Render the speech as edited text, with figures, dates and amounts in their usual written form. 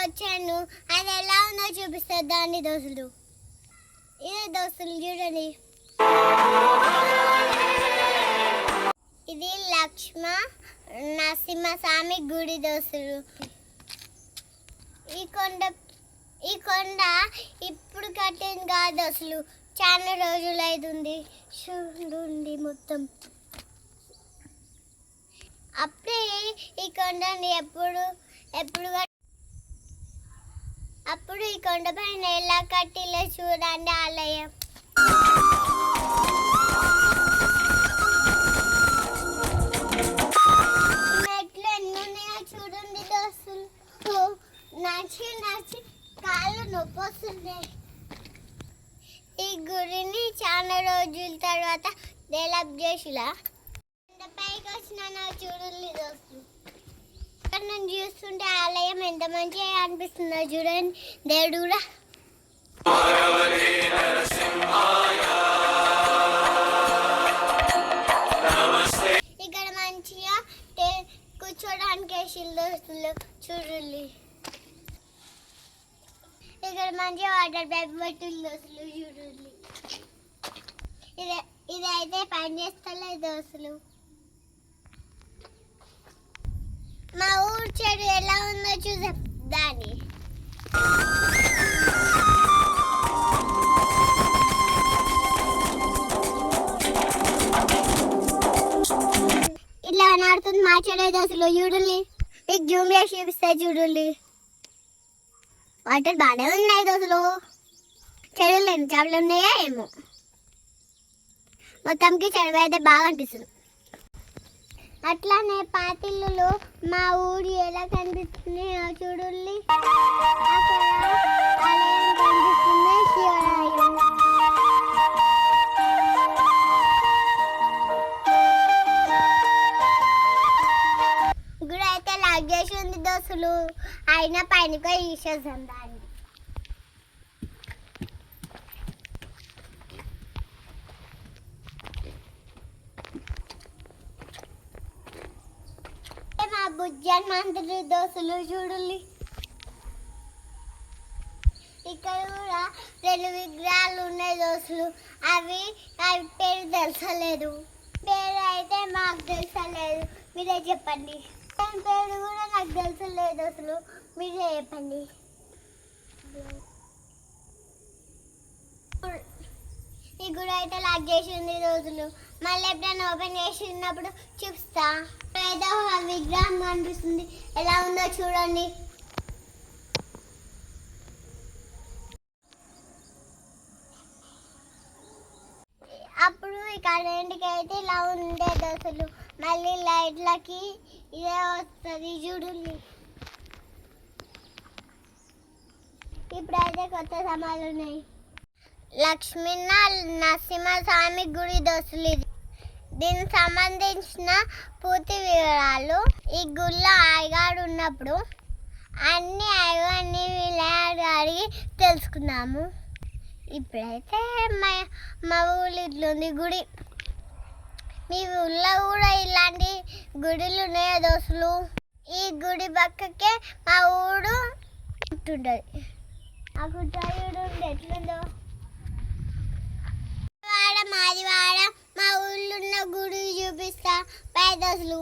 వచ్చాను. అది ఎలా ఉందో చూపిస్తారు దాన్ని దోస్తులు. ఇదే దోస్తులు చూడండి. ఇది లక్ష్మ నరసింహస్వామి గుడి దోస్తులు. ఈ కొండ ఇప్పుడు కట్టింది కాదు అసలు, చాలా రోజులు అవుతుంది. చూడండి మొత్తం. అప్పుడే ఈ కొండని అప్పుడు ఈ కొండ పైన ఎలా కట్టిలో చూడండి ఆలయం. మెట్లు ఎన్ని ఉన్నాయో చూడండి దోస్తులు. నడిచి కాళ్ళు నొప్పి వస్తున్నాయి. ఈ గుడిని చాలా రోజుల తర్వాత డెవలప్ చేసిలా. పైకి వచ్చిన చూడండి దోస్తులు. ఇక్కడ నుంచి చూస్తుంటే ఆలయం ఎంత మంచిగా అనిపిస్తుందో చూడండి. దేవుడు కూడా ఇక్కడ మంచిగా కూర్చోడానికి వేసిల్లు దోస్తులు చూడండి. ఇక్కడ మంచిగా వాటర్ పైప్ పట్టిల్లు దోస్తులు చూడండి. ఇదైతే పని చేస్తలేదు దోస్తులు. మా ఊరు చెడు ఎలా ఉందో చూద్దాని. ఇట్లా నడుతుంది మా చెడు దోస్తులు చూడండి. మీకు జూమ్ చేసి చూపిస్తాయి చూడండి. వాటర్ బాగానే ఉన్నాయి దోస్తులు. చెడులు ఎన్ని చేపలు ఉన్నాయా ఏమో. మొత్తంకి చెరువు అయితే బాగా అనిపిస్తుంది. అట్లానే పాతిళ్ళు మా ఊరి ఎలా కనిపిస్తున్నాయో చూడండి. అక్కడ ఆలయం కనిపిస్తుంది, శివాలయం. గుడి అయితే లాక్ చేసి ఉంది దోస్తులు. అయినా పైన ఈసేసాం దాన్ని. బుజ్జన్ మంత్రి దోస్తులు చూడండి. ఇక్కడ కూడా 2 విగ్రహాలు ఉన్నాయి దోస్తులు. అవి పేరు తెలుసలేదు. పేరు అయితే మాకు తెలుసలేదు, మీరే చెప్పండి. పేరు కూడా నాకు తెలుసలేదు దోస్తులు, మీరే చెప్పండి. ఈ గుడి అయితే లాక్ చేసి ఉంది రోజులు. మళ్ళీ ఎప్పుడైనా ఓపెన్ చేసినప్పుడు చూపిస్తా. ఏదో విగ్రహం కనిపిస్తుంది, ఎలా ఉందో చూడండి. అప్పుడు ఈ కరెంట్కి అయితే ఇలా ఉండే దోస్తులు. మళ్ళీ లైట్లకి ఇదే వస్తుంది చూడండి. ఇప్పుడైతే కొత్త సామాన్లు ఉన్నాయి. లక్ష్మీ నరసింహస్వామి గుడి దోస్తులు. దీనికి సంబంధించిన పూర్తి వివరాలు ఈ గుడిలో అయ్యగారు ఉన్నప్పుడు అన్ని అయ్యగారిని అడిగి తెలుసుకున్నాము. ఇప్పుడైతే మా ఊళ్ళో ఇట్లుంది గుడి. మీ ఊళ్ళో కూడా ఇలాంటి గుడులు ఉన్నాయో దోస్తులు. ఈ గుడి పక్కకే మా ఊరు ఉంటుంది. ఆ గుట్ట చూడండి ఎట్లుందో. మాది వాడ, మా ఊళ్ళో ఉన్న గుడి చూపిస్తా పై దోస్తులు.